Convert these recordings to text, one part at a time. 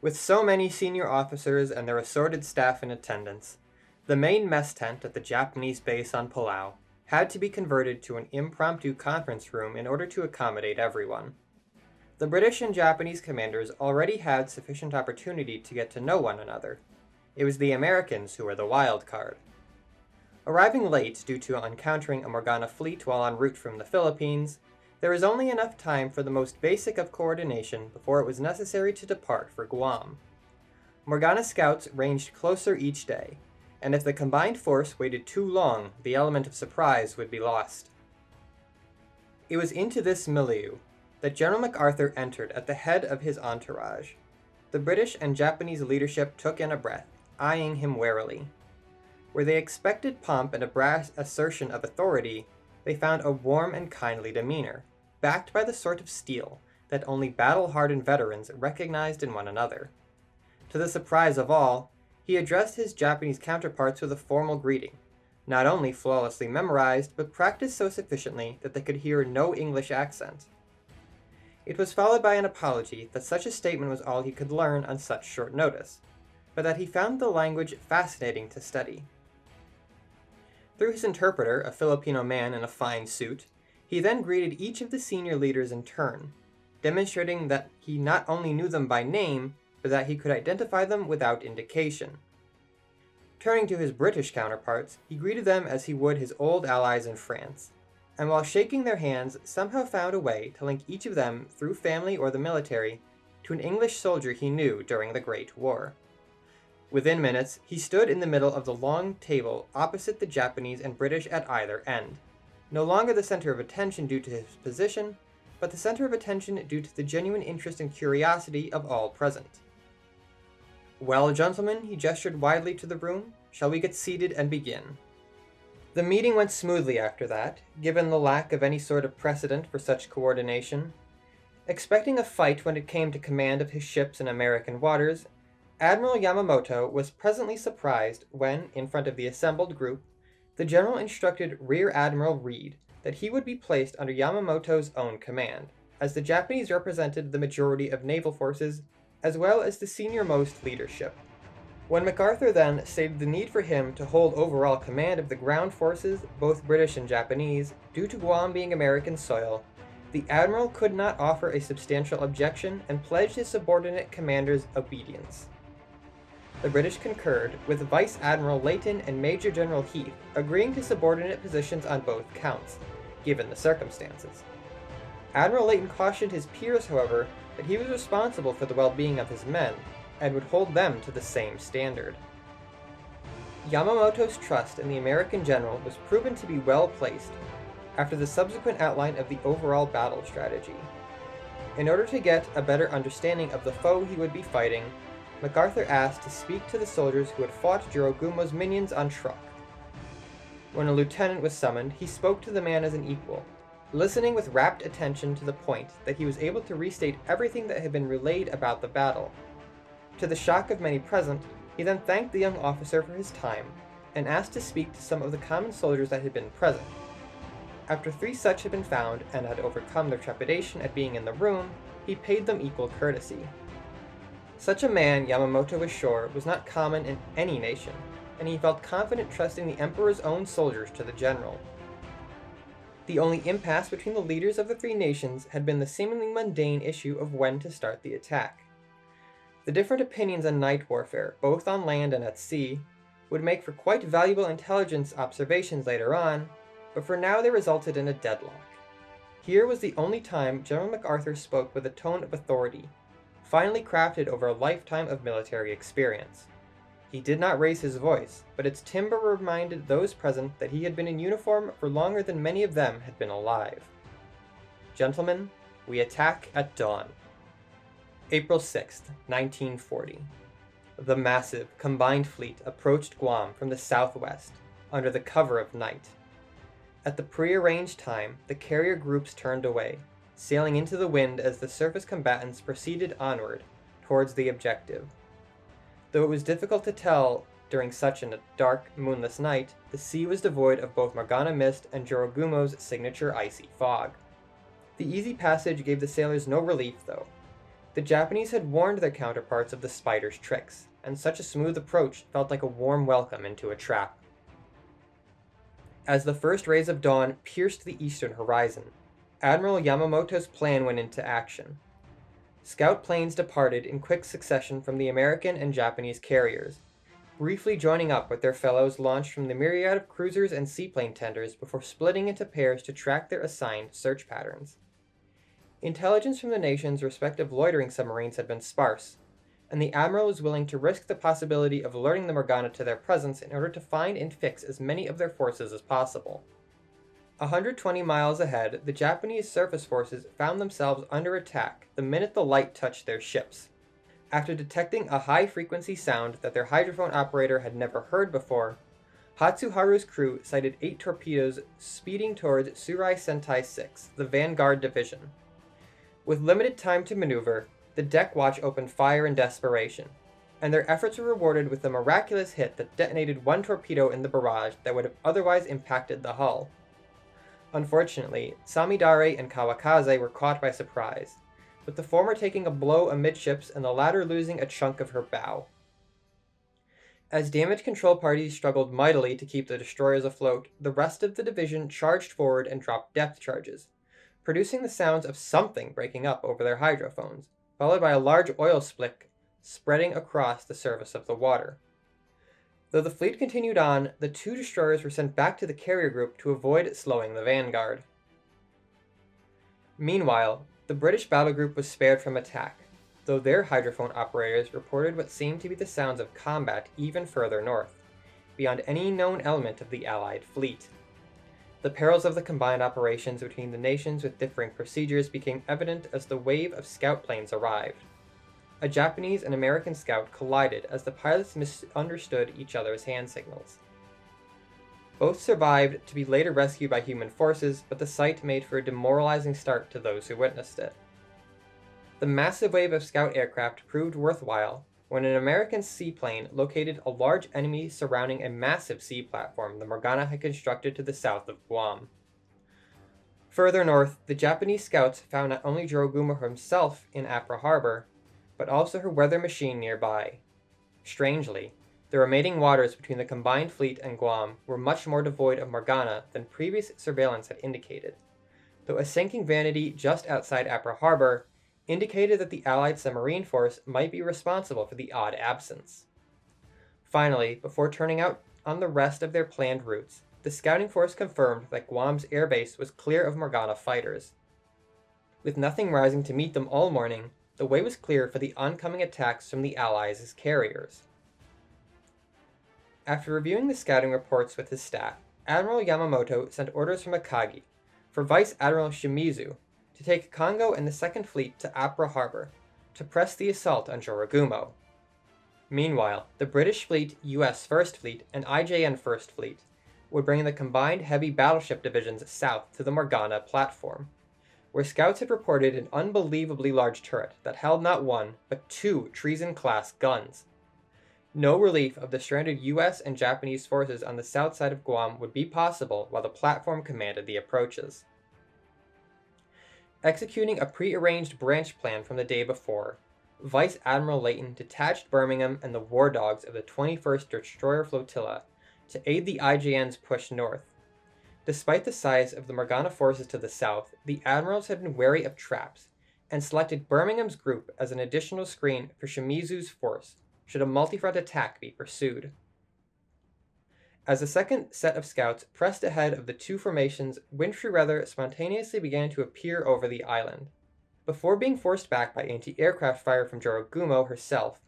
With so many senior officers and their assorted staff in attendance, the main mess tent at the Japanese base on Palau had to be converted to an impromptu conference room in order to accommodate everyone. The British and Japanese commanders already had sufficient opportunity to get to know one another. It was the Americans who were the wild card. Arriving late due to encountering a Morgana fleet while en route from the Philippines, there was only enough time for the most basic of coordination before it was necessary to depart for Guam. Morgana scouts ranged closer each day, and if the combined force waited too long, the element of surprise would be lost. It was into this milieu that General MacArthur entered at the head of his entourage. The British and Japanese leadership took in a breath, eyeing him warily. Where they expected pomp and a brash assertion of authority, they found a warm and kindly demeanor, backed by the sort of steel that only battle-hardened veterans recognized in one another. To the surprise of all, he addressed his Japanese counterparts with a formal greeting, not only flawlessly memorized, but practiced so sufficiently that they could hear no English accent. It was followed by an apology that such a statement was all he could learn on such short notice, but that he found the language fascinating to study. Through his interpreter, a Filipino man in a fine suit, he then greeted each of the senior leaders in turn, demonstrating that he not only knew them by name, but that he could identify them without indication. Turning to his British counterparts, he greeted them as he would his old allies in France, and while shaking their hands, somehow found a way to link each of them through family or the military to an English soldier he knew during the Great War. Within minutes, he stood in the middle of the long table opposite the Japanese and British at either end, no longer the center of attention due to his position, but the center of attention due to the genuine interest and curiosity of all present. "Well, gentlemen," he gestured widely to the room, "shall we get seated and begin?" The meeting went smoothly after that, given the lack of any sort of precedent for such coordination. Expecting a fight when it came to command of his ships in American waters, Admiral Yamamoto was presently surprised when, in front of the assembled group, the general instructed Rear Admiral Reed that he would be placed under Yamamoto's own command, as the Japanese represented the majority of naval forces as well as the senior-most leadership. When MacArthur then stated the need for him to hold overall command of the ground forces, both British and Japanese, due to Guam being American soil, the Admiral could not offer a substantial objection and pledged his subordinate commanders obedience. The British concurred, with Vice Admiral Layton and Major General Heath agreeing to subordinate positions on both counts, given the circumstances. Admiral Layton cautioned his peers, however, that he was responsible for the well-being of his men, and would hold them to the same standard. Yamamoto's trust in the American general was proven to be well placed after the subsequent outline of the overall battle strategy. In order to get a better understanding of the foe he would be fighting, MacArthur asked to speak to the soldiers who had fought Jorogumo's minions on Truk. When a lieutenant was summoned, he spoke to the man as an equal, listening with rapt attention to the point that he was able to restate everything that had been relayed about the battle. To the shock of many present, he then thanked the young officer for his time, and asked to speak to some of the common soldiers that had been present. After 3 such had been found and had overcome their trepidation at being in the room, he paid them equal courtesy. Such a man, Yamamoto was sure, was not common in any nation, and he felt confident trusting the Emperor's own soldiers to the general. The only impasse between the leaders of the 3 nations had been the seemingly mundane issue of when to start the attack. The different opinions on night warfare, both on land and at sea, would make for quite valuable intelligence observations later on, but for now they resulted in a deadlock. Here was the only time General MacArthur spoke with a tone of authority, finely crafted over a lifetime of military experience. He did not raise his voice, but its timbre reminded those present that he had been in uniform for longer than many of them had been alive. "Gentlemen, we attack at dawn." April 6, 1940. The massive, combined fleet approached Guam from the southwest, under the cover of night. At the prearranged time, the carrier groups turned away, sailing into the wind as the surface combatants proceeded onward, towards the objective. Though it was difficult to tell during such a dark, moonless night, the sea was devoid of both Morgana mist and Jorogumo's signature icy fog. The easy passage gave the sailors no relief, though. The Japanese had warned their counterparts of the spider's tricks, and such a smooth approach felt like a warm welcome into a trap. As the first rays of dawn pierced the eastern horizon, Admiral Yamamoto's plan went into action. Scout planes departed in quick succession from the American and Japanese carriers, briefly joining up with their fellows launched from the myriad of cruisers and seaplane tenders before splitting into pairs to track their assigned search patterns. Intelligence from the nation's respective loitering submarines had been sparse, and the Admiral was willing to risk the possibility of alerting the Morgana to their presence in order to find and fix as many of their forces as possible. 120 miles ahead, the Japanese surface forces found themselves under attack the minute the light touched their ships. After detecting a high-frequency sound that their hydrophone operator had never heard before, Hatsuharu's crew sighted 8 torpedoes speeding towards Surai Sentai 6, the Vanguard Division. With limited time to maneuver, the deck watch opened fire in desperation, and their efforts were rewarded with a miraculous hit that detonated 1 torpedo in the barrage that would have otherwise impacted the hull. Unfortunately, Samidare and Kawakaze were caught by surprise, with the former taking a blow amidships and the latter losing a chunk of her bow. As damage control parties struggled mightily to keep the destroyers afloat, the rest of the division charged forward and dropped depth charges, producing the sounds of something breaking up over their hydrophones, followed by a large oil slick spreading across the surface of the water. Though the fleet continued on, the 2 destroyers were sent back to the carrier group to avoid slowing the vanguard. Meanwhile, the British battle group was spared from attack, though their hydrophone operators reported what seemed to be the sounds of combat even further north, beyond any known element of the Allied fleet. The perils of the combined operations between the nations with differing procedures became evident as the wave of scout planes arrived. A Japanese and American scout collided as the pilots misunderstood each other's hand signals. Both survived to be later rescued by human forces, but the sight made for a demoralizing start to those who witnessed it. The massive wave of scout aircraft proved worthwhile when an American seaplane located a large enemy surrounding a massive sea platform the Morgana had constructed to the south of Guam. Further north, the Japanese scouts found not only Jorogumo himself in Apra Harbor, but also her weather machine nearby. Strangely, the remaining waters between the combined fleet and Guam were much more devoid of Morgana than previous surveillance had indicated, though a sinking vanity just outside Apra Harbor indicated that the Allied submarine force might be responsible for the odd absence. Finally, before turning out on the rest of their planned routes, the scouting force confirmed that Guam's airbase was clear of Morgana fighters. With nothing rising to meet them all morning, the way was clear for the oncoming attacks from the Allies' carriers. After reviewing the scouting reports with his staff, Admiral Yamamoto sent orders from Akagi for Vice Admiral Shimizu to take Kongo and the Second Fleet to Apra Harbor to press the assault on Jorogumo. Meanwhile, the British fleet, US First Fleet, and IJN First Fleet would bring the combined heavy battleship divisions south to the Morgana platform, where scouts had reported an unbelievably large turret that held not 1, but 2 Treason-class guns. No relief of the stranded US and Japanese forces on the south side of Guam would be possible while the platform commanded the approaches. Executing a pre-arranged branch plan from the day before, Vice Admiral Layton detached Birmingham and the war dogs of the 21st Destroyer Flotilla to aid the IJN's push north. Despite the size of the Morgana forces to the south, the admirals had been wary of traps and selected Birmingham's group as an additional screen for Shimizu's force should a multi-front attack be pursued. As the second set of scouts pressed ahead of the 2 formations, wintry weather spontaneously began to appear over the island. Before being forced back by anti-aircraft fire from Jorogumo herself,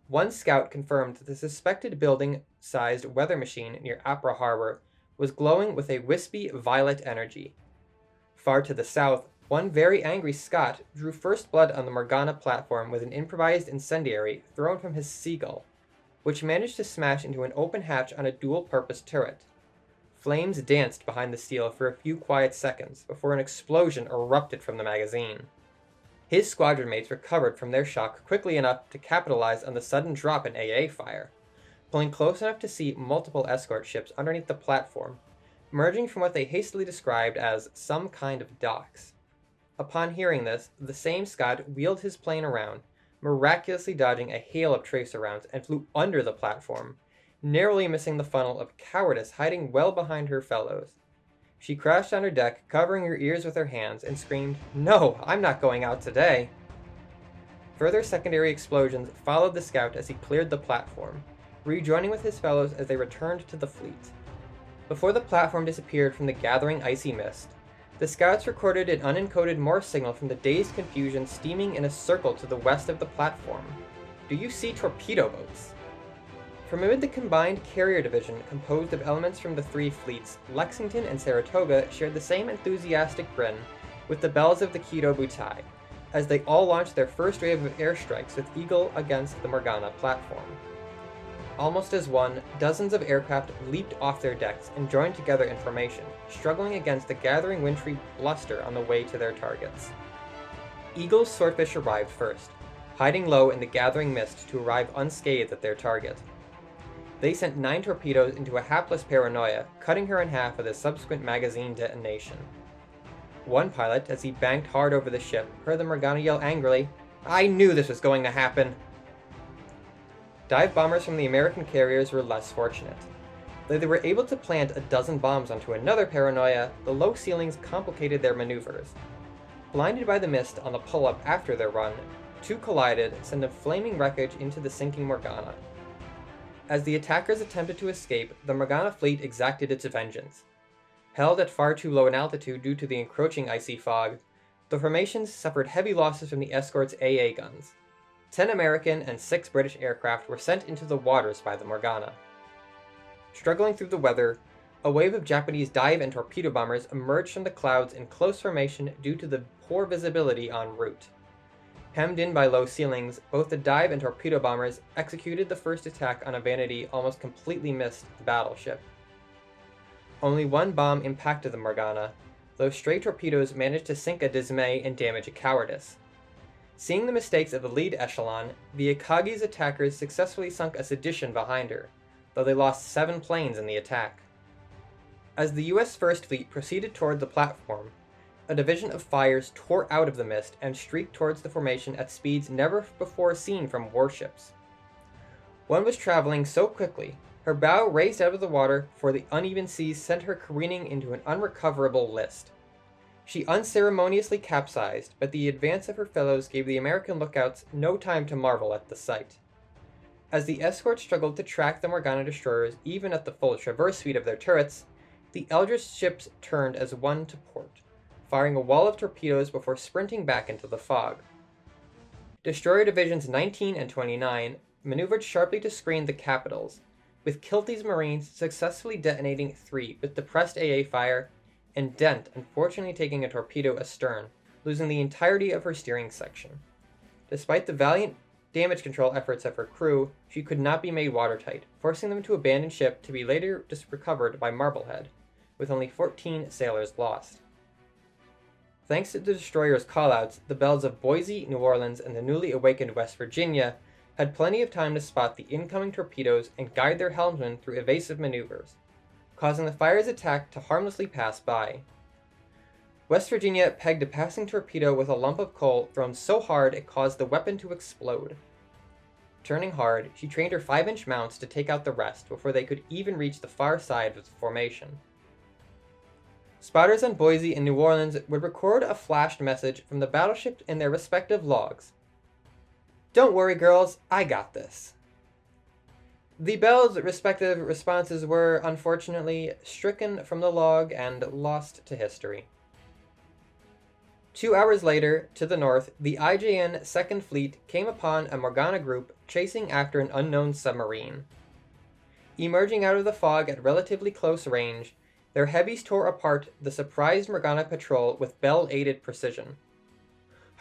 one scout confirmed that the suspected building-sized weather machine near Apra Harbor was glowing with a wispy violet energy. Far to the south, one very angry Scot drew first blood on the Morgana platform with an improvised incendiary thrown from his seagull, which managed to smash into an open hatch on a dual-purpose turret. Flames danced behind the steel for a few quiet seconds before an explosion erupted from the magazine. His squadron mates recovered from their shock quickly enough to capitalize on the sudden drop in AA fire, pulling close enough to see multiple escort ships underneath the platform, emerging from what they hastily described as some kind of docks. Upon hearing this, the same Scot wheeled his plane around, miraculously dodging a hail of tracer rounds, and flew under the platform, narrowly missing the funnel of cowardice hiding well behind her fellows. She crashed on her deck, covering her ears with her hands, and screamed, "No, I'm not going out today!" Further secondary explosions followed the scout as he cleared the platform, rejoining with his fellows as they returned to the fleet. Before the platform disappeared from the gathering icy mist, the scouts recorded an unencoded Morse signal from the dazed confusion steaming in a circle to the west of the platform. "Do you see torpedo boats?" From amid the combined carrier division composed of elements from the three fleets, Lexington and Saratoga shared the same enthusiastic grin with the bells of the Kido Butai, as they all launched their first wave of airstrikes with Eagle against the Morgana platform. Almost as one, dozens of aircraft leaped off their decks and joined together in formation, struggling against the gathering wintry bluster on the way to their targets. Eagle's swordfish arrived first, hiding low in the gathering mist to arrive unscathed at their target. They sent 9 torpedoes into a hapless Paranoia, cutting her in half with a subsequent magazine detonation. One pilot, as he banked hard over the ship, heard the Morgana yell angrily, "I knew this was going to happen!" Dive bombers from the American carriers were less fortunate. Though they were able to plant a dozen bombs onto another Paranoia, the low ceilings complicated their maneuvers. Blinded by the mist on the pull-up after their run, 2 collided, sending flaming wreckage into the sinking Morgana. As the attackers attempted to escape, the Morgana fleet exacted its vengeance. Held at far too low an altitude due to the encroaching icy fog, the formations suffered heavy losses from the escort's AA guns. 10 American and 6 British aircraft were sent into the waters by the Morgana. Struggling through the weather, a wave of Japanese dive and torpedo bombers emerged from the clouds in close formation due to the poor visibility en route. Hemmed in by low ceilings, both the dive and torpedo bombers executed the first attack on a Vanity almost completely missed the battleship. Only one bomb impacted the Morgana, though stray torpedoes managed to sink a Dismay and damage a Cowardice. Seeing the mistakes of the lead echelon, the Akagi's attackers successfully sunk a Sedition behind her, though they lost 7 planes in the attack. As the US First Fleet proceeded toward the platform, a division of fires tore out of the mist and streaked towards the formation at speeds never before seen from warships. One was traveling so quickly, her bow raised out of the water, for the uneven seas sent her careening into an unrecoverable list. She unceremoniously capsized, but the advance of her fellows gave the American lookouts no time to marvel at the sight. As the escort struggled to track the Morgana destroyers even at the full traverse speed of their turrets, the Eldritch ships turned as one to port, firing a wall of torpedoes before sprinting back into the fog. Destroyer Divisions 19 and 29 maneuvered sharply to screen the capitals, with Kilty's Marines successfully detonating 3 with depressed AA fire, and Dent unfortunately taking a torpedo astern, losing the entirety of her steering section. Despite the valiant damage control efforts of her crew, she could not be made watertight, forcing them to abandon ship to be later recovered by Marblehead, with only 14 sailors lost. Thanks to the destroyer's callouts, the bells of Boise, New Orleans, and the newly awakened West Virginia had plenty of time to spot the incoming torpedoes and guide their helmsmen through evasive maneuvers, causing the fire's attack to harmlessly pass by. West Virginia pegged a passing torpedo with a lump of coal thrown so hard it caused the weapon to explode. Turning hard, she trained her 5-inch mounts to take out the rest before they could even reach the far side of the formation. Spotters on Boise and New Orleans would record a flashed message from the battleship in their respective logs. "Don't worry, girls, I got this." The Bells' respective responses were, unfortunately, stricken from the log and lost to history. 2 hours later, to the north, the IJN Second Fleet came upon a Morgana group chasing after an unknown submarine. Emerging out of the fog at relatively close range, their heavies tore apart the surprised Morgana patrol with Bell-aided precision.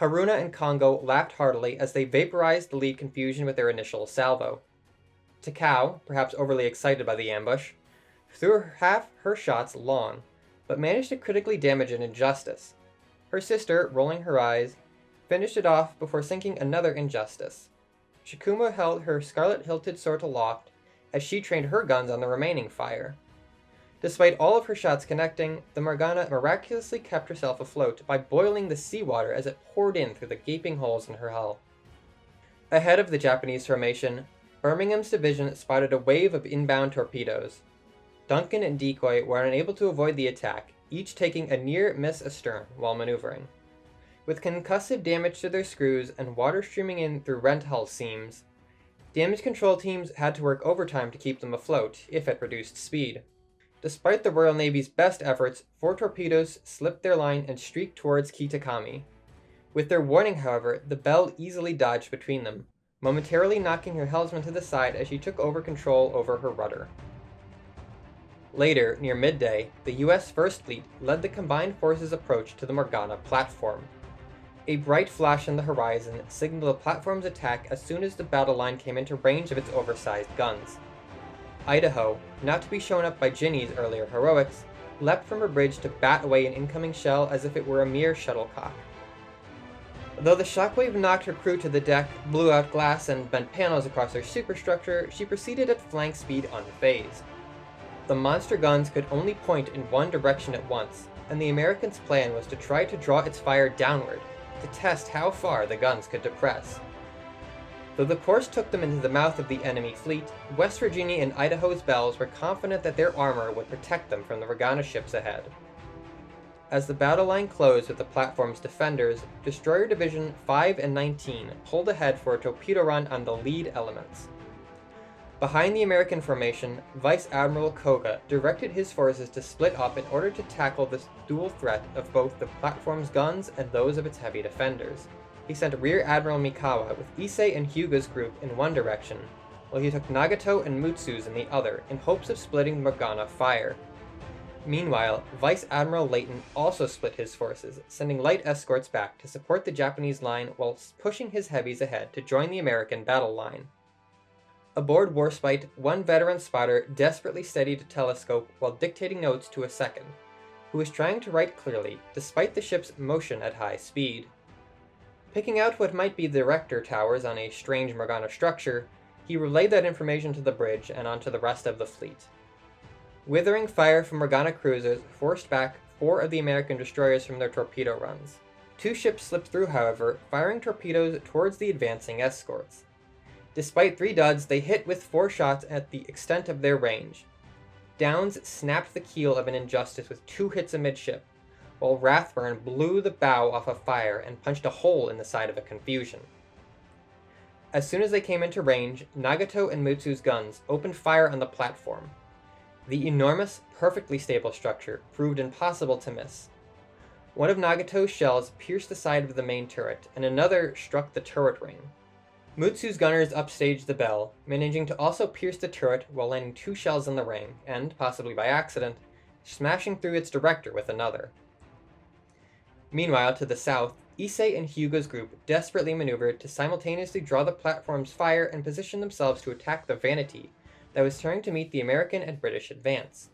Haruna and Congo laughed heartily as they vaporized the lead confusion with their initial salvo. Takao, perhaps overly excited by the ambush, threw half her shots long, but managed to critically damage an Injustice. Her sister, rolling her eyes, finished it off before sinking another Injustice. Shikuma held her scarlet-hilted sword aloft as she trained her guns on the remaining fire. Despite all of her shots connecting, the Morgana miraculously kept herself afloat by boiling the seawater as it poured in through the gaping holes in her hull. Ahead of the Japanese formation, Birmingham's division spotted a wave of inbound torpedoes. Duncan and Decoy were unable to avoid the attack, each taking a near miss astern while maneuvering. With concussive damage to their screws and water streaming in through rent hull seams, damage control teams had to work overtime to keep them afloat, if at reduced speed. Despite the Royal Navy's best efforts, 4 torpedoes slipped their line and streaked towards Kitakami. With their warning, however, the Belle easily dodged between them, momentarily knocking her helmsman to the side as she took over control over her rudder. Later, near midday, the U.S. First Fleet led the combined forces' approach to the Morgana platform. A bright flash on the horizon signaled the platform's attack as soon as the battle line came into range of its oversized guns. Idaho, not to be shown up by Ginny's earlier heroics, leapt from her bridge to bat away an incoming shell as if it were a mere shuttlecock. Though the shockwave knocked her crew to the deck, blew out glass, and bent panels across her superstructure, she proceeded at flank speed unfazed. The monster guns could only point in one direction at once, and the Americans' plan was to try to draw its fire downward, to test how far the guns could depress. Though the course took them into the mouth of the enemy fleet, West Virginia and Idaho's Belles were confident that their armor would protect them from the Morgana ships ahead. As the battle line closed with the platform's defenders, Destroyer Division 5 and 19 pulled ahead for a torpedo run on the lead elements. Behind the American formation, Vice Admiral Koga directed his forces to split up in order to tackle this dual threat of both the platform's guns and those of its heavy defenders. He sent Rear Admiral Mikawa with Issei and Hyuga's group in one direction, while he took Nagato and Mutsu's in the other in hopes of splitting the Morgana fire. Meanwhile, Vice Admiral Layton also split his forces, sending light escorts back to support the Japanese line while pushing his heavies ahead to join the American battle line. Aboard Warspite, one veteran spotter desperately steadied a telescope while dictating notes to a second, who was trying to write clearly despite the ship's motion at high speed. Picking out what might be the director towers on a strange Morgana structure, he relayed that information to the bridge and onto the rest of the fleet. Withering fire from Morgana cruisers forced back 4 of the American destroyers from their torpedo runs. 2 ships slipped through, however, firing torpedoes towards the advancing escorts. Despite 3 duds, they hit with 4 shots at the extent of their range. Downs snapped the keel of an Injustice with 2 hits amidship, while Rathburn blew the bow off a fire and punched a hole in the side of a Confusion. As soon as they came into range, Nagato and Mutsu's guns opened fire on the platform. The enormous, perfectly stable structure proved impossible to miss. One of Nagato's shells pierced the side of the main turret, and another struck the turret ring. Mutsu's gunners upstaged the Belle, managing to also pierce the turret while landing 2 shells in the ring, and, possibly by accident, smashing through its director with another. Meanwhile, to the south, Issei and Hyuga's group desperately maneuvered to simultaneously draw the platform's fire and position themselves to attack the Vanity that was turning to meet the American and British advance.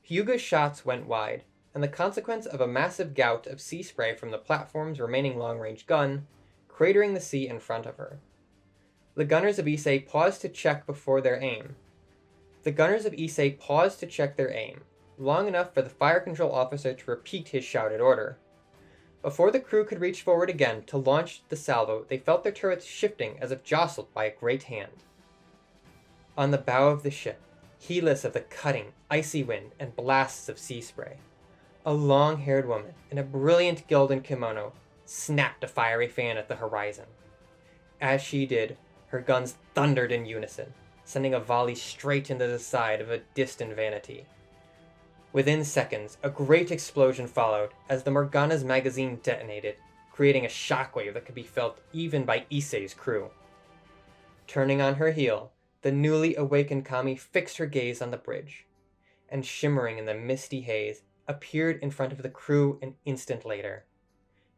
Hyuga's shots went wide, and the consequence of a massive gout of sea spray from the platform's remaining long-range gun, cratering the sea in front of her. The gunners of Issei paused to check their aim, long enough for the fire control officer to repeat his shouted order. Before the crew could reach forward again to launch the salvo, they felt their turrets shifting as if jostled by a great hand. On the bow of the ship, heedless of the cutting, icy wind and blasts of sea spray, a long-haired woman in a brilliant gilded kimono snapped a fiery fan at the horizon. As she did, her guns thundered in unison, sending a volley straight into the side of a distant Vanity. Within seconds, a great explosion followed as the Morgana's magazine detonated, creating a shockwave that could be felt even by Issei's crew. Turning on her heel, the newly awakened Kami fixed her gaze on the bridge, and shimmering in the misty haze, appeared in front of the crew an instant later.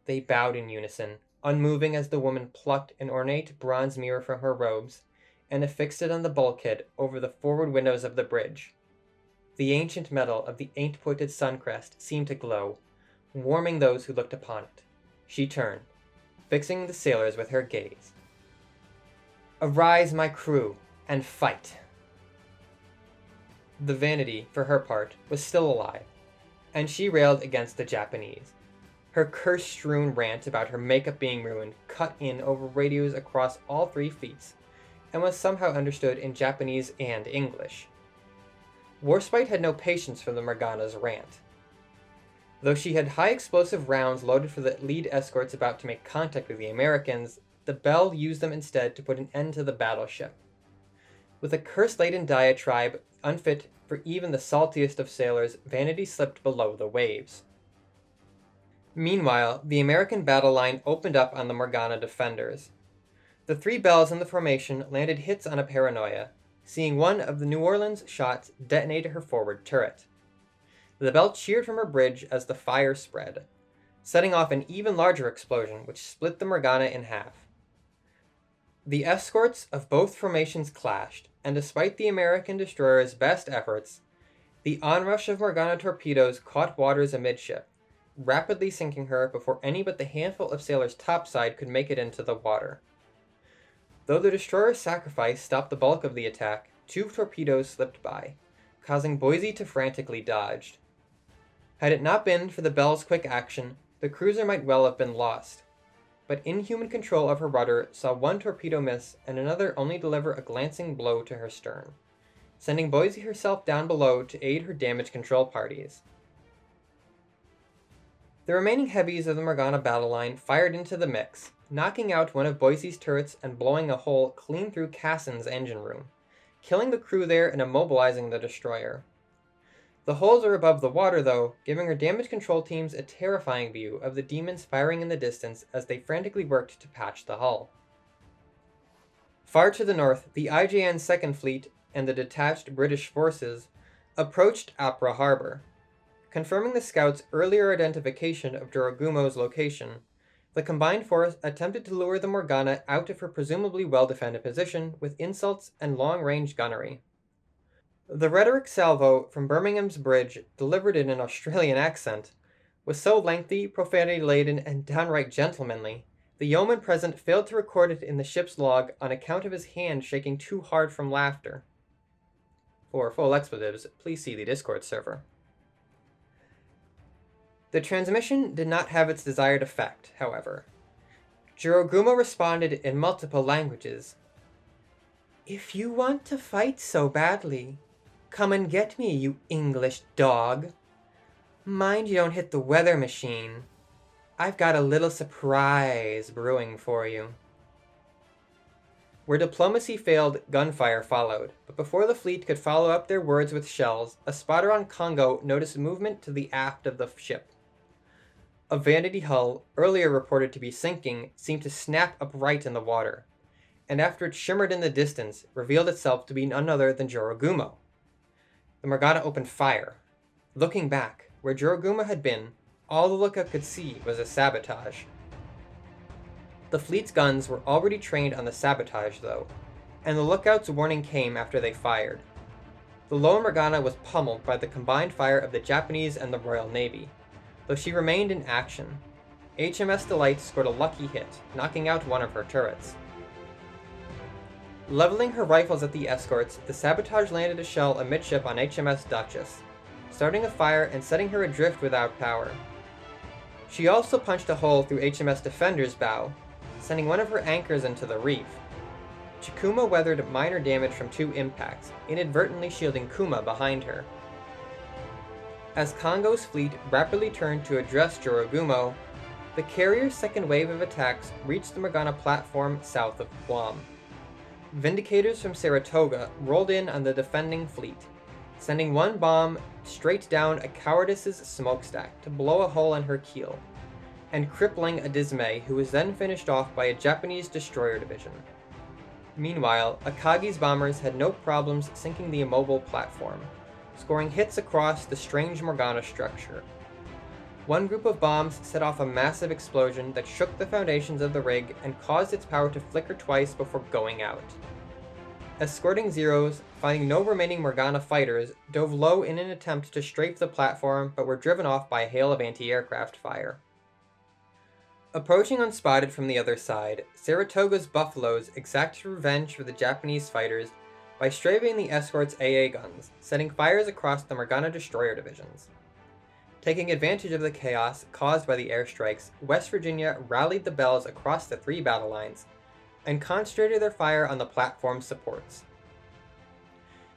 They bowed in unison, unmoving as the woman plucked an ornate bronze mirror from her robes and affixed it on the bulkhead over the forward windows of the bridge. The ancient metal of the eight-pointed suncrest seemed to glow, warming those who looked upon it. She turned, fixing the sailors with her gaze. "Arise, my crew, and fight!" The Vanity, for her part, was still alive, and she railed against the Japanese. Her curse-strewn rant about her makeup being ruined cut in over radios across all three fleets, and was somehow understood in Japanese and English. Warspite had no patience for the Morgana's rant. Though she had high explosive rounds loaded for the lead escorts about to make contact with the Americans, the Belle used them instead to put an end to the battleship. With a curse-laden diatribe unfit for even the saltiest of sailors, Vanity slipped below the waves. Meanwhile, the American battle line opened up on the Morgana defenders. The three Bells in the formation landed hits on a Paranoia, seeing one of the New Orleans shots detonate her forward turret. The Belle cheered from her bridge as the fire spread, setting off an even larger explosion which split the Morgana in half. The escorts of both formations clashed, and despite the American destroyer's best efforts, the onrush of Morgana torpedoes caught waters amidship, rapidly sinking her before any but the handful of sailors topside could make it into the water. Though the destroyer's sacrifice stopped the bulk of the attack, 2 torpedoes slipped by, causing Boise to frantically dodge. Had it not been for the Belle's quick action, the cruiser might well have been lost, but inhuman control of her rudder saw one torpedo miss and another only deliver a glancing blow to her stern, sending Boise herself down below to aid her damage control parties. The remaining heavies of the Morgana battle line fired into the mix, knocking out one of Boise's turrets and blowing a hole clean through Cassin's engine room, killing the crew there and immobilizing the destroyer. The holes are above the water, though, giving her damage control teams a terrifying view of the demons firing in the distance as they frantically worked to patch the hull. Far to the north, the IJN's Second Fleet and the detached British forces approached Apra Harbor. Confirming the scouts' earlier identification of Jorogumo's location, the combined force attempted to lure the Morgana out of her presumably well-defended position with insults and long-range gunnery. The rhetoric salvo from Birmingham's bridge, delivered in an Australian accent, was so lengthy, profanity-laden, and downright gentlemanly, the yeoman present failed to record it in the ship's log on account of his hand shaking too hard from laughter. For full expletives, please see the Discord server. The transmission did not have its desired effect, however. Jorogumo responded in multiple languages. "If you want to fight so badly, come and get me, you English dog. Mind you don't hit the weather machine. I've got a little surprise brewing for you." Where diplomacy failed, gunfire followed, but before the fleet could follow up their words with shells, a spotter on Congo noticed movement to the aft of the ship. A Vanity hull, earlier reported to be sinking, seemed to snap upright in the water, and after it shimmered in the distance, revealed itself to be none other than Jorogumo. The Morgana opened fire. Looking back, where Jorogumo had been, all the lookout could see was a sabotage. The fleet's guns were already trained on the sabotage, though, and the lookout's warning came after they fired. The Lower Morgana was pummeled by the combined fire of the Japanese and the Royal Navy, though she remained in action. HMS Delight scored a lucky hit, knocking out one of her turrets. Leveling her rifles at the escorts, the sabotage landed a shell amidship on HMS Duchess, starting a fire and setting her adrift without power. She also punched a hole through HMS Defender's bow, sending one of her anchors into the reef. Chikuma weathered minor damage from 2 impacts, inadvertently shielding Kuma behind her. As Congo's fleet rapidly turned to address Jorogumo, the carrier's second wave of attacks reached the Morgana platform south of Guam. Vindicators from Saratoga rolled in on the defending fleet, sending one bomb straight down a Cowardice's smokestack to blow a hole in her keel, and crippling a Dismay, who was then finished off by a Japanese destroyer division. Meanwhile, Akagi's bombers had no problems sinking the immobile platform, scoring hits across the strange Morgana structure. One group of bombs set off a massive explosion that shook the foundations of the rig and caused its power to flicker twice before going out. Escorting Zeros, finding no remaining Morgana fighters, dove low in an attempt to strafe the platform but were driven off by a hail of anti-aircraft fire. Approaching unspotted from the other side, Saratoga's Buffaloes exacted revenge for the Japanese fighters by strafing the escort's AA guns, setting fires across the Morgana destroyer divisions. Taking advantage of the chaos caused by the airstrikes, West Virginia rallied the Bells across the 3 battle lines and concentrated their fire on the platform's supports.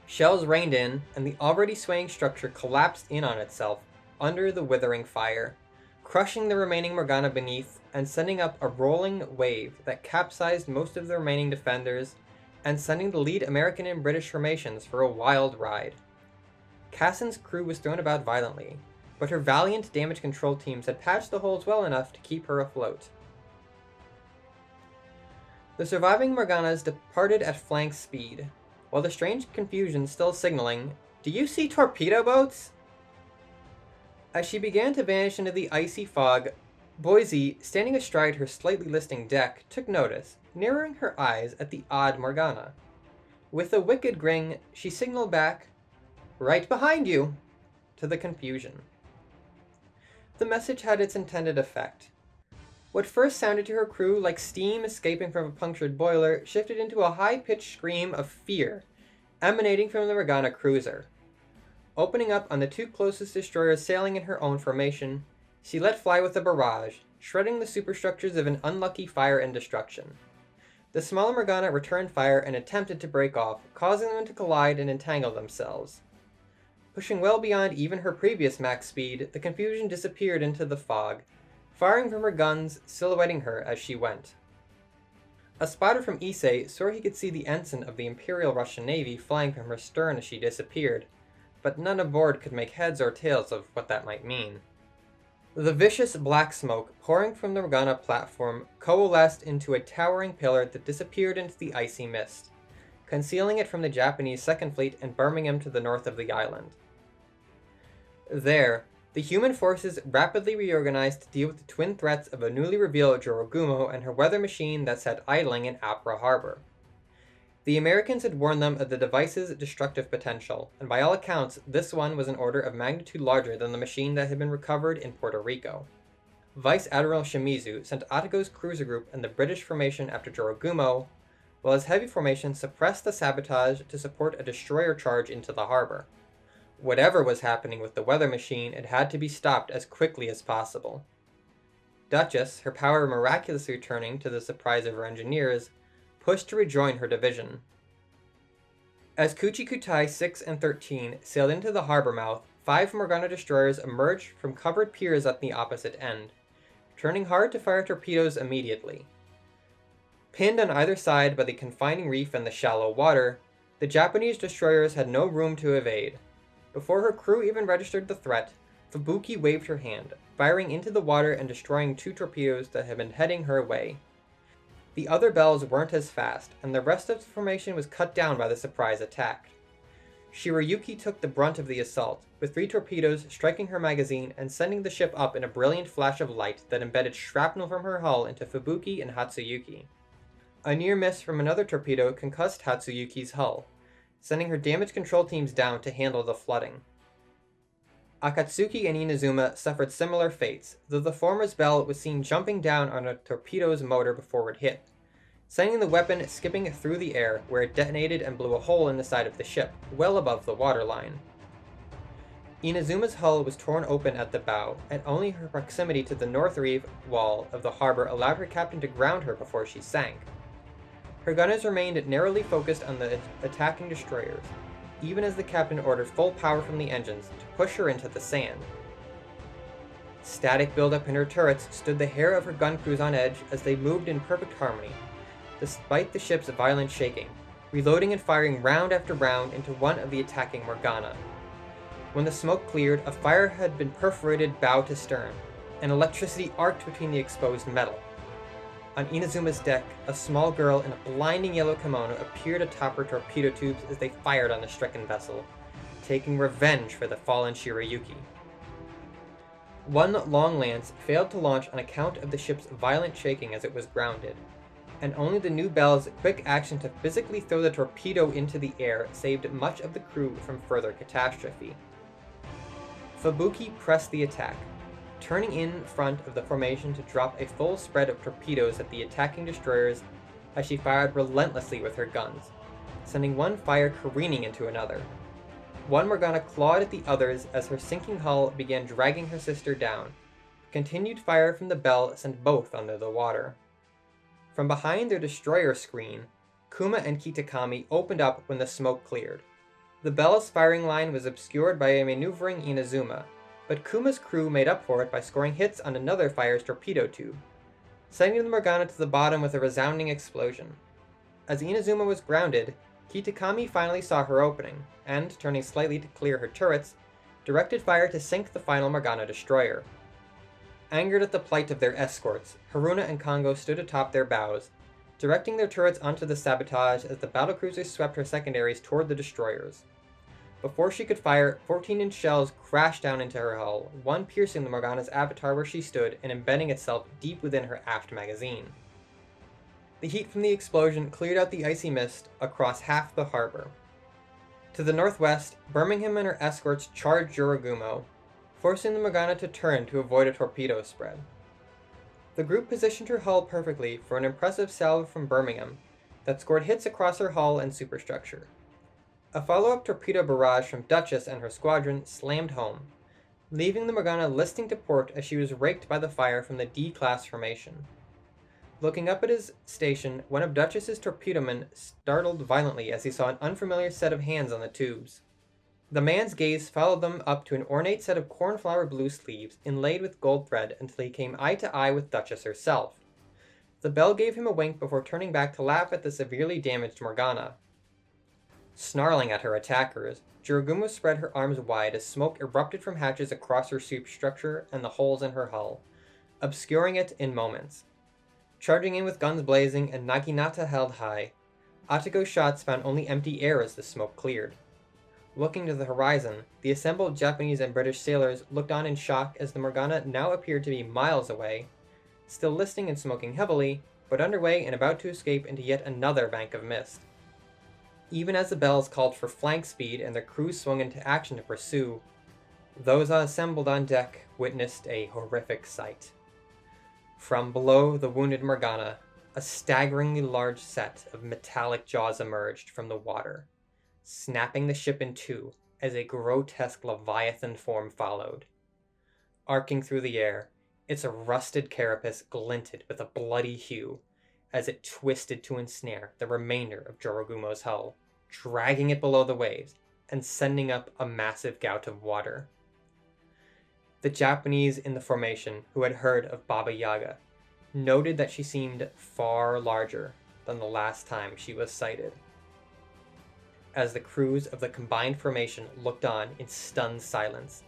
Shells rained in, and the already swaying structure collapsed in on itself under the withering fire, crushing the remaining Morgana beneath and sending up a rolling wave that capsized most of the remaining defenders and sending the lead American and British formations for a wild ride. Cassin's crew was thrown about violently, but her valiant damage control teams had patched the holes well enough to keep her afloat. The surviving Morganas departed at flank speed, while the strange confusion still signaling, "Do you see torpedo boats?" As she began to vanish into the icy fog, Boise, standing astride her slightly listing deck, took notice, narrowing her eyes at the odd Morgana. With a wicked grin, she signaled back, "Right behind you," to the confusion. The message had its intended effect. What first sounded to her crew like steam escaping from a punctured boiler shifted into a high-pitched scream of fear, emanating from the Morgana cruiser. Opening up on the 2 closest destroyers sailing in her own formation, she let fly with a barrage, shredding the superstructures of an unlucky fire and destruction. The smaller Morgana returned fire and attempted to break off, causing them to collide and entangle themselves. Pushing well beyond even her previous max speed, the confusion disappeared into the fog, firing from her guns, silhouetting her as she went. A spotter from Issei swore he could see the ensign of the Imperial Russian Navy flying from her stern as she disappeared, but none aboard could make heads or tails of what that might mean. The vicious black smoke pouring from the Morgana platform coalesced into a towering pillar that disappeared into the icy mist, concealing it from the Japanese Second Fleet and Birmingham to the north of the island. There, the human forces rapidly reorganized to deal with the twin threats of a newly revealed Jorogumo and her weather machine that sat idling in Apra Harbor. The Americans had warned them of the device's destructive potential, and by all accounts, this one was an order of magnitude larger than the machine that had been recovered in Puerto Rico. Vice Admiral Shimizu sent Atago's cruiser group in the British formation after Jorogumo, while his heavy formation suppressed the sabotage to support a destroyer charge into the harbor. Whatever was happening with the weather machine, it had to be stopped as quickly as possible. Duchess, her power miraculously returning to the surprise of her engineers, pushed to rejoin her division. As Kuchikutai 6 and 13 sailed into the harbor mouth, 5 Morgana destroyers emerged from covered piers at the opposite end, turning hard to fire torpedoes immediately. Pinned on either side by the confining reef and the shallow water, the Japanese destroyers had no room to evade. Before her crew even registered the threat, Fubuki waved her hand, firing into the water and destroying 2 torpedoes that had been heading her way. The other Bells weren't as fast, and the rest of the formation was cut down by the surprise attack. Shirayuki took the brunt of the assault, with 3 torpedoes striking her magazine and sending the ship up in a brilliant flash of light that embedded shrapnel from her hull into Fubuki and Hatsuyuki. A near miss from another torpedo concussed Hatsuyuki's hull, sending her damage control teams down to handle the flooding. Akatsuki and Inazuma suffered similar fates, though the former's bell was seen jumping down on a torpedo's motor before it hit, sending the weapon skipping through the air where it detonated and blew a hole in the side of the ship, well above the waterline. Inazuma's hull was torn open at the bow, and only her proximity to the north reef wall of the harbor allowed her captain to ground her before she sank. Her gunners remained narrowly focused on the attacking destroyers, even as the captain ordered full power from the engines to push her into the sand. Static buildup in her turrets stood the hair of her gun crews on edge as they moved in perfect harmony, despite the ship's violent shaking, reloading and firing round after round into one of the attacking Morgana. When the smoke cleared, a fire had been perforated bow to stern, and electricity arced between the exposed metal. On Inazuma's deck, a small girl in a blinding yellow kimono appeared atop her torpedo tubes as they fired on the stricken vessel, taking revenge for the fallen Shirayuki. One long lance failed to launch on account of the ship's violent shaking as it was grounded, and only the new Bell's quick action to physically throw the torpedo into the air saved much of the crew from further catastrophe. Fubuki pressed the attack, turning in front of the formation to drop a full spread of torpedoes at the attacking destroyers as she fired relentlessly with her guns, sending one fire careening into another. One Morgana clawed at the others as her sinking hull began dragging her sister down. Continued fire from the Belle sent both under the water. From behind their destroyer screen, Kuma and Kitakami opened up when the smoke cleared. The Belle's firing line was obscured by a maneuvering Inazuma, but Kuma's crew made up for it by scoring hits on another fire's torpedo tube, sending the Morgana to the bottom with a resounding explosion. As Inazuma was grounded, Kitakami finally saw her opening, and, turning slightly to clear her turrets, directed fire to sink the final Morgana destroyer. Angered at the plight of their escorts, Haruna and Kongo stood atop their bows, directing their turrets onto the sabotage as the battlecruiser swept her secondaries toward the destroyers. Before she could fire, 14-inch shells crashed down into her hull, one piercing the Morgana's avatar where she stood and embedding itself deep within her aft magazine. The heat from the explosion cleared out the icy mist across half the harbor. To the northwest, Birmingham and her escorts charged Jorogumo, forcing the Morgana to turn to avoid a torpedo spread. The group positioned her hull perfectly for an impressive salve from Birmingham that scored hits across her hull and superstructure. A follow-up torpedo barrage from Duchess and her squadron slammed home, leaving the Morgana listing to port as she was raked by the fire from the D-class formation. Looking up at his station, one of Duchess's torpedomen startled violently as he saw an unfamiliar set of hands on the tubes. The man's gaze followed them up to an ornate set of cornflower blue sleeves inlaid with gold thread until he came eye to eye with Duchess herself. The Belle gave him a wink before turning back to laugh at the severely damaged Morgana. Snarling at her attackers, Jorogumo spread her arms wide as smoke erupted from hatches across her superstructure and the holes in her hull, obscuring it in moments. Charging in with guns blazing and Naginata held high, Atago's shots found only empty air as the smoke cleared. Looking to the horizon, the assembled Japanese and British sailors looked on in shock as the Morgana now appeared to be miles away, still listing and smoking heavily, but underway and about to escape into yet another bank of mist. Even as the bells called for flank speed and their crews swung into action to pursue, those assembled on deck witnessed a horrific sight. From below the wounded Morgana, a staggeringly large set of metallic jaws emerged from the water, snapping the ship in two as a grotesque leviathan form followed. Arcing through the air, its rusted carapace glinted with a bloody hue as it twisted to ensnare the remainder of Jorogumo's hull, dragging it below the waves and sending up a massive gout of water. The Japanese in the formation who had heard of Baba Yaga noted that she seemed far larger than the last time she was sighted. As the crews of the combined formation looked on in stunned silence,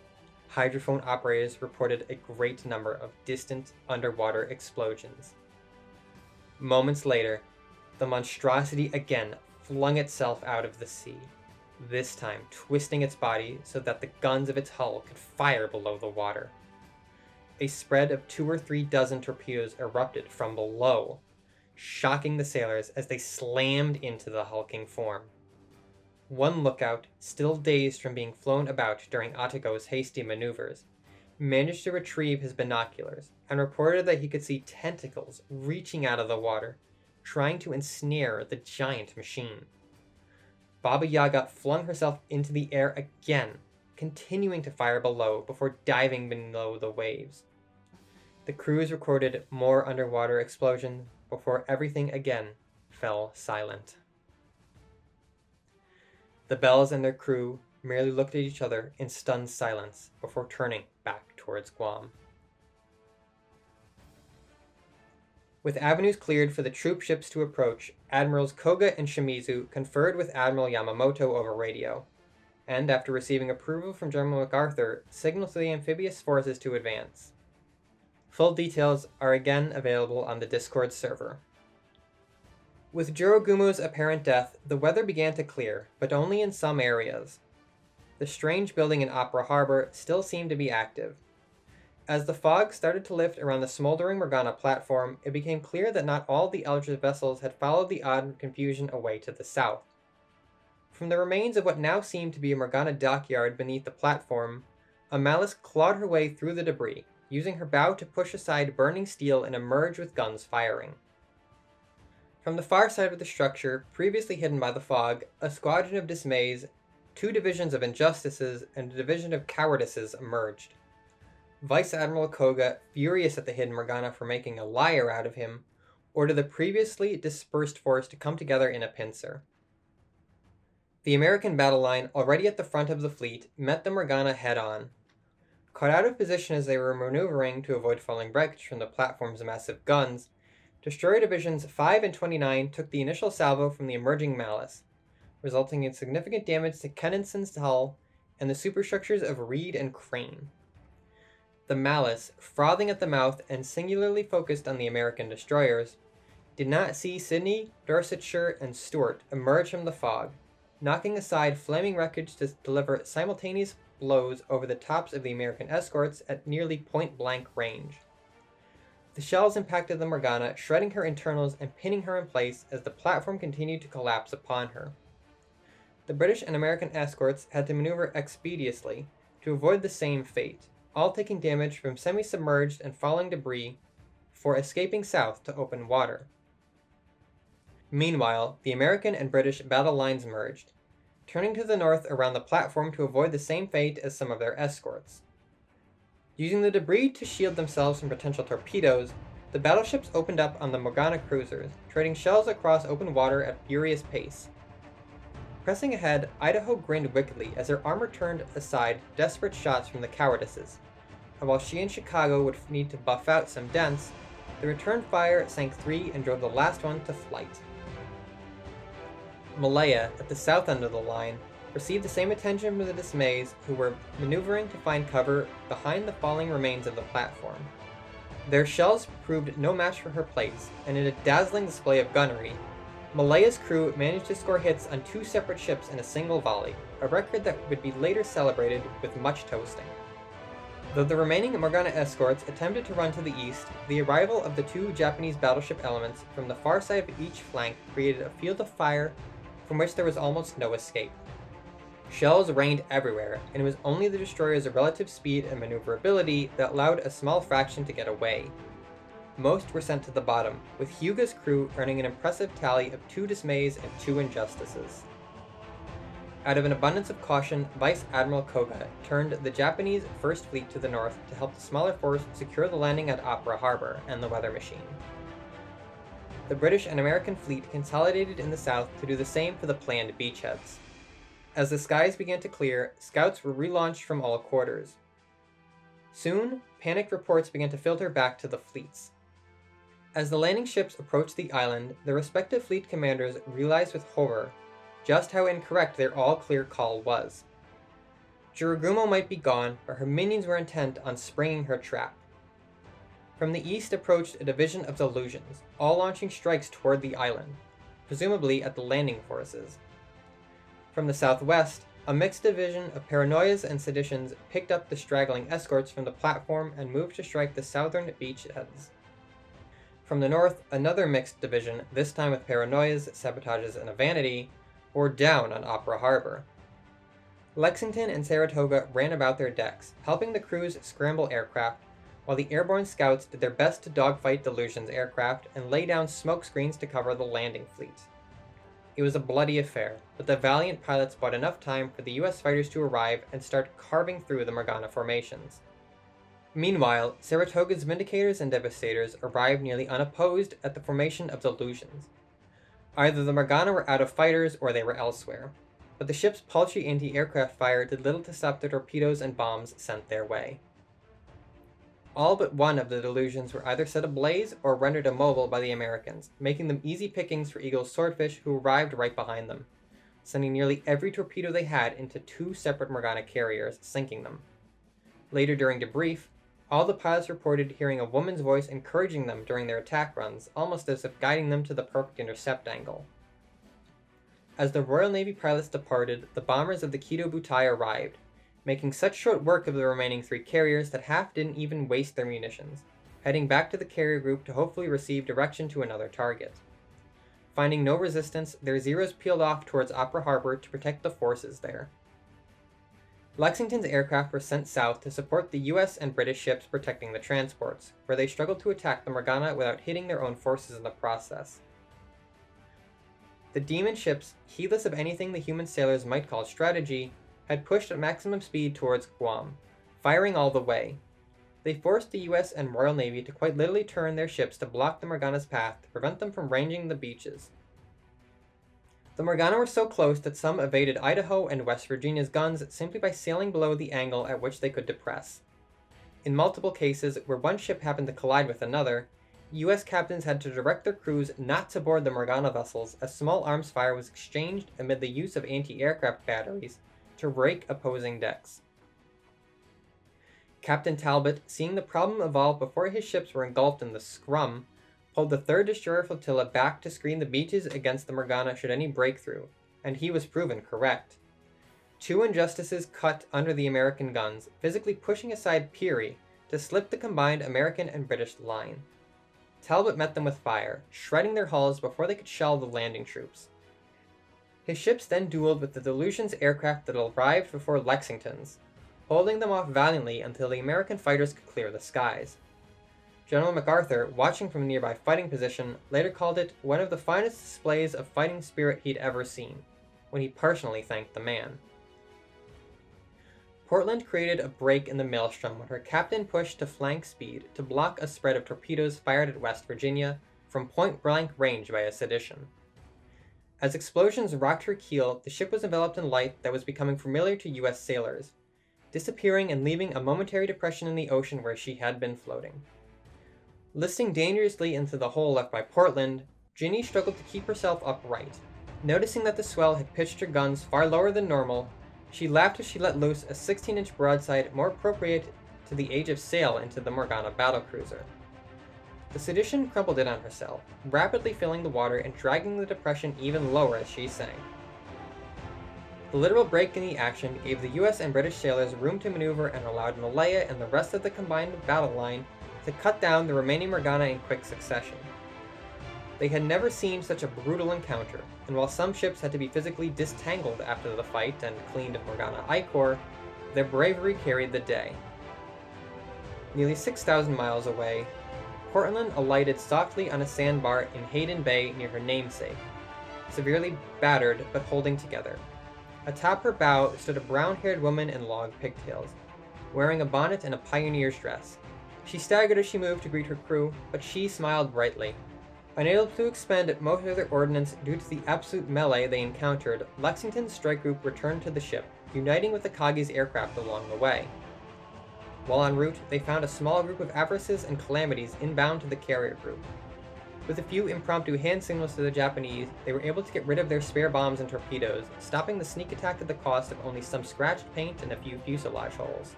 hydrophone operators reported a great number of distant underwater explosions. Moments later, the monstrosity again flung itself out of the sea, this time twisting its body so that the guns of its hull could fire below the water. A spread of 2 or 3 dozen torpedoes erupted from below, shocking the sailors as they slammed into the hulking form. One lookout, still dazed from being flown about during Atago's hasty maneuvers, managed to retrieve his binoculars and reported that he could see tentacles reaching out of the water, trying to ensnare the giant machine. Baba Yaga flung herself into the air again, continuing to fire below before diving below the waves. The crews recorded more underwater explosions before everything again fell silent. The Bells and their crew merely looked at each other in stunned silence before turning back towards Guam. With avenues cleared for the troop ships to approach, Admirals Koga and Shimizu conferred with Admiral Yamamoto over radio, and after receiving approval from General MacArthur, signaled to the amphibious forces to advance. Full details are again available on the Discord server. With Jorogumo's apparent death, the weather began to clear, but only in some areas. The strange building in Opera Harbor still seemed to be active. As the fog started to lift around the smoldering Morgana platform, it became clear that not all the Eldritch vessels had followed the odd confusion away to the south. From the remains of what now seemed to be a Morgana dockyard beneath the platform, Amalis clawed her way through the debris, using her bow to push aside burning steel and emerge with guns firing. From the far side of the structure, previously hidden by the fog, a squadron of dismays, 2 divisions of injustices, and a division of cowardices emerged. Vice Admiral Koga, furious at the hidden Morgana for making a liar out of him, ordered the previously dispersed force to come together in a pincer. The American battle line, already at the front of the fleet, met the Morgana head-on. Caught out of position as they were maneuvering to avoid falling wreckage from the platform's massive guns, Destroyer Divisions 5 and 29 took the initial salvo from the emerging Malice, resulting in significant damage to Kennison's hull and the superstructures of Reed and Crane. The Malice, frothing at the mouth and singularly focused on the American destroyers, did not see Sydney, Dorsetshire, and Stuart emerge from the fog, knocking aside flaming wreckage to deliver simultaneous blows over the tops of the American escorts at nearly point-blank range. The shells impacted the Morgana, shredding her internals and pinning her in place as the platform continued to collapse upon her. The British and American escorts had to maneuver expeditiously to avoid the same fate, all taking damage from semi-submerged and falling debris before escaping south to open water. Meanwhile, the American and British battle lines merged, turning to the north around the platform to avoid the same fate as some of their escorts. Using the debris to shield themselves from potential torpedoes, the battleships opened up on the Morgana cruisers, trading shells across open water at furious pace. Pressing ahead, Idaho grinned wickedly as her armor turned aside desperate shots from the cowardices, and while she and Chicago would need to buff out some dents, the return fire sank 3 and drove the last one to flight. Malaya, at the south end of the line, received the same attention from the dismays who were maneuvering to find cover behind the falling remains of the platform. Their shells proved no match for her plates, and in a dazzling display of gunnery, Malaya's crew managed to score hits on 2 separate ships in a single volley, a record that would be later celebrated with much toasting. Though the remaining Morgana escorts attempted to run to the east, the arrival of the 2 Japanese battleship elements from the far side of each flank created a field of fire from which there was almost no escape. Shells rained everywhere, and it was only the destroyer's relative speed and maneuverability that allowed a small fraction to get away. Most were sent to the bottom, with Hyuga's crew earning an impressive tally of 2 dismays and 2 injustices. Out of an abundance of caution, Vice Admiral Koga turned the Japanese First Fleet to the north to help the smaller force secure the landing at Opera Harbor and the weather machine. The British and American fleet consolidated in the south to do the same for the planned beachheads. As the skies began to clear, scouts were relaunched from all quarters. Soon, panicked reports began to filter back to the fleets. As the landing ships approached the island, their respective fleet commanders realized with horror just how incorrect their all-clear call was. Jiragumo might be gone, but her minions were intent on springing her trap. From the east approached a division of Delusions, all launching strikes toward the island, presumably at the landing forces. From the southwest, a mixed division of Paranoias and Seditions picked up the straggling escorts from the platform and moved to strike the southern beachheads. From the north, another mixed division, this time with Paranoias, Sabotages, and Vanity, bore down on Opera Harbor. Lexington and Saratoga ran about their decks, helping the crews scramble aircraft, while the airborne scouts did their best to dogfight Delusion's aircraft and lay down smoke screens to cover the landing fleet. It was a bloody affair, but the valiant pilots bought enough time for the US fighters to arrive and start carving through the Morgana formations. Meanwhile, Saratoga's Vindicators and Devastators arrived nearly unopposed at the formation of Delusions. Either the Morgana were out of fighters or they were elsewhere, but the ship's paltry anti-aircraft fire did little to stop the torpedoes and bombs sent their way. All but one of the Delusions were either set ablaze or rendered immobile by the Americans, making them easy pickings for Eagle's Swordfish, who arrived right behind them, sending nearly every torpedo they had into 2 separate Morgana carriers, sinking them. Later during debrief, all the pilots reported hearing a woman's voice encouraging them during their attack runs, almost as if guiding them to the perfect intercept angle. As the Royal Navy pilots departed, the bombers of the Kido Butai arrived, making such short work of the remaining 3 carriers that half didn't even waste their munitions, heading back to the carrier group to hopefully receive direction to another target. Finding no resistance, their Zeros peeled off towards Opera Harbor to protect the forces there. Lexington's aircraft were sent south to support the US and British ships protecting the transports, where they struggled to attack the Morgana without hitting their own forces in the process. The Demon ships, heedless of anything the human sailors might call strategy, had pushed at maximum speed towards Guam, firing all the way. They forced the US and Royal Navy to quite literally turn their ships to block the Morgana's path to prevent them from ranging the beaches. The Morgana were so close that some evaded Idaho and West Virginia's guns simply by sailing below the angle at which they could depress. In multiple cases, where one ship happened to collide with another, US captains had to direct their crews not to board the Morgana vessels as small arms fire was exchanged amid the use of anti-aircraft batteries to rake opposing decks. Captain Talbot, seeing the problem evolve before his ships were engulfed in the scrum, pulled the 3rd Destroyer Flotilla back to screen the beaches against the Morgana should any breakthrough, and he was proven correct. 2 Injustices cut under the American guns, physically pushing aside Peary to slip the combined American and British line. Talbot met them with fire, shredding their hulls before they could shell the landing troops. His ships then dueled with the Delusion's aircraft that arrived before Lexington's, holding them off valiantly until the American fighters could clear the skies. General MacArthur, watching from a nearby fighting position, later called it one of the finest displays of fighting spirit he'd ever seen, when he personally thanked the man. Portland created a break in the maelstrom when her captain pushed to flank speed to block a spread of torpedoes fired at West Virginia from point-blank range by a sedition. As explosions rocked her keel, the ship was enveloped in light that was becoming familiar to US sailors, disappearing and leaving a momentary depression in the ocean where she had been floating. Listing dangerously into the hole left by Portland, Ginny struggled to keep herself upright. Noticing that the swell had pitched her guns far lower than normal, she laughed as she let loose a 16-inch broadside more appropriate to the age of sail into the Morgana battlecruiser. The sedition crumpled in on herself, rapidly filling the water and dragging the depression even lower as she sank. The literal break in the action gave the US and British sailors room to maneuver and allowed Malaya and the rest of the combined battle line to cut down the remaining Morgana in quick succession. They had never seen such a brutal encounter, and while some ships had to be physically disentangled after the fight and cleaned of Morgana ichor, their bravery carried the day. Nearly 6,000 miles away, Portland alighted softly on a sandbar in Hayden Bay near her namesake, severely battered but holding together. Atop her bow stood a brown-haired woman in long pigtails, wearing a bonnet and a pioneer's dress. She staggered as she moved to greet her crew, but she smiled brightly. Unable to expend most of their ordnance due to the absolute melee they encountered, Lexington's strike group returned to the ship, uniting with the Kagi's aircraft along the way. While en route, they found a small group of Avarices and Calamities inbound to the carrier group. With a few impromptu hand signals to the Japanese, they were able to get rid of their spare bombs and torpedoes, stopping the sneak attack at the cost of only some scratched paint and a few fuselage holes.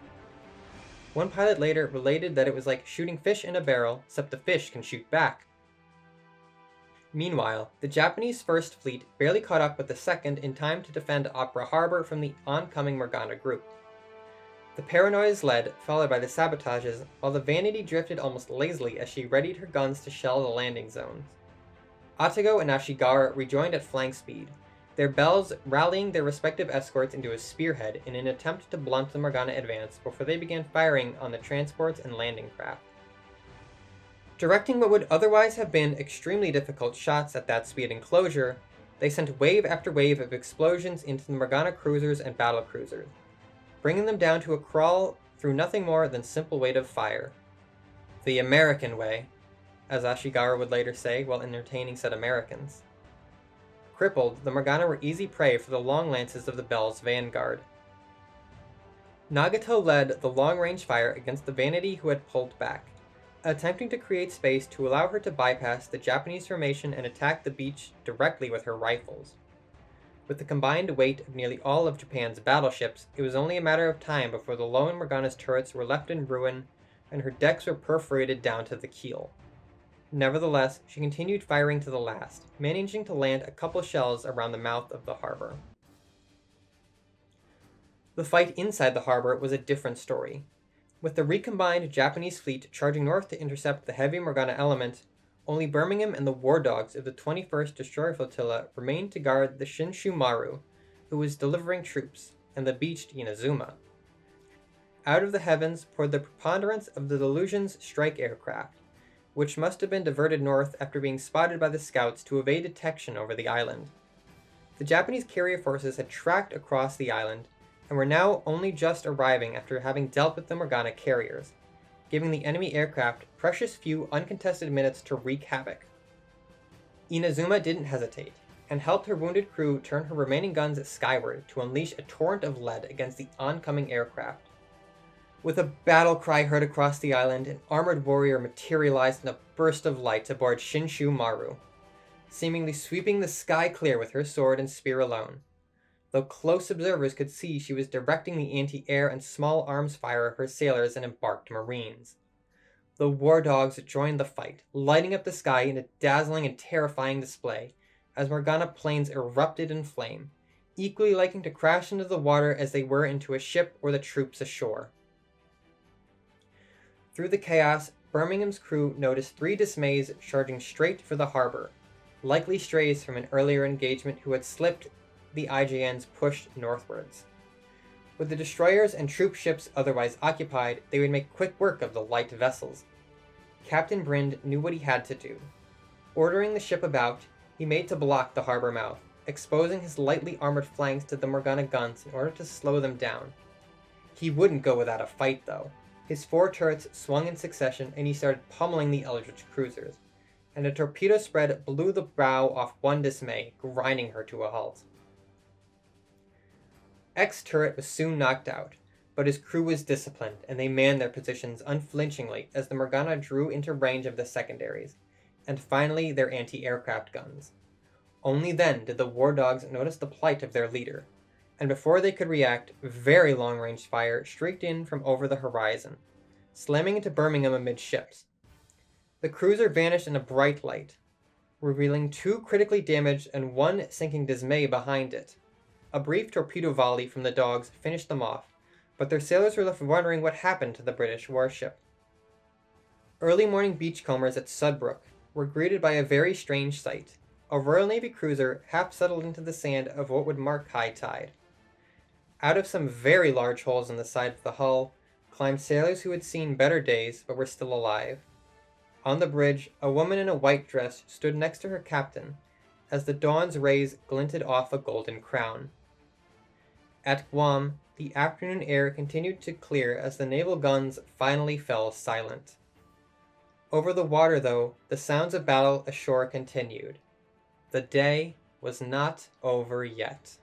One pilot later related that it was like shooting fish in a barrel, except the fish can shoot back. Meanwhile, the Japanese First Fleet barely caught up with the Second in time to defend Opera Harbor from the oncoming Morgana group. The Paranoias led, followed by the sabotages, while the Vanity drifted almost lazily as she readied her guns to shell the landing zones. Atago and Ashigara rejoined at flank speed, their bells rallying their respective escorts into a spearhead in an attempt to blunt the Morgana advance before they began firing on the transports and landing craft. Directing what would otherwise have been extremely difficult shots at that speed enclosure, they sent wave after wave of explosions into the Morgana cruisers and battlecruisers, bringing them down to a crawl through nothing more than simple weight of fire. The American way, as Ashigara would later say while entertaining said Americans. Crippled, the Morgana were easy prey for the long lances of the Bell's vanguard. Nagato led the long-range fire against the Vanity who had pulled back, attempting to create space to allow her to bypass the Japanese formation and attack the beach directly with her rifles. With the combined weight of nearly all of Japan's battleships, it was only a matter of time before the lone Morgana's turrets were left in ruin and her decks were perforated down to the keel. Nevertheless, she continued firing to the last, managing to land a couple shells around the mouth of the harbor. The fight inside the harbor was a different story. With the recombined Japanese fleet charging north to intercept the heavy Morgana element, only Birmingham and the war dogs of the 21st Destroyer Flotilla remained to guard the Shinshu Maru, who was delivering troops, and the beached Inazuma. Out of the heavens poured the preponderance of the Delusion's strike aircraft, which must have been diverted north after being spotted by the scouts to evade detection over the island. The Japanese carrier forces had tracked across the island, and were now only just arriving after having dealt with the Morgana carriers, giving the enemy aircraft precious few uncontested minutes to wreak havoc. Inazuma didn't hesitate, and helped her wounded crew turn her remaining guns skyward to unleash a torrent of lead against the oncoming aircraft. With a battle cry heard across the island, an armored warrior materialized in a burst of light aboard Shinshu Maru, seemingly sweeping the sky clear with her sword and spear alone, though close observers could see she was directing the anti-air and small arms fire of her sailors and embarked marines. The war dogs joined the fight, lighting up the sky in a dazzling and terrifying display, as Morgana planes erupted in flame, equally liking to crash into the water as they were into a ship or the troops ashore. Through the chaos, Birmingham's crew noticed 3 dismays charging straight for the harbor, likely strays from an earlier engagement who had slipped the IJNs pushed northwards. With the destroyers and troop ships otherwise occupied, they would make quick work of the light vessels. Captain Brind knew what he had to do. Ordering the ship about, he made to block the harbor mouth, exposing his lightly armored flanks to the Morgana guns in order to slow them down. He wouldn't go without a fight, though. His 4 turrets swung in succession, and he started pummeling the Eldritch cruisers, and a torpedo spread blew the bow off one dismay, grinding her to a halt. X turret was soon knocked out, but his crew was disciplined, and they manned their positions unflinchingly as the Morgana drew into range of the secondaries, and finally their anti-aircraft guns. Only then did the war dogs notice the plight of their leader, and before they could react, very long-range fire streaked in from over the horizon, slamming into Birmingham amidships. The cruiser vanished in a bright light, revealing 2 critically damaged and 1 sinking dismay behind it. A brief torpedo volley from the dogs finished them off, but their sailors were left wondering what happened to the British warship. Early morning beachcombers at Sudbrook were greeted by a very strange sight: a Royal Navy cruiser half settled into the sand of what would mark high tide. Out of some very large holes in the side of the hull climbed sailors who had seen better days but were still alive. On the bridge, a woman in a white dress stood next to her captain, as the dawn's rays glinted off a golden crown. At Guam, the afternoon air continued to clear as the naval guns finally fell silent. Over the water, though, the sounds of battle ashore continued. The day was not over yet.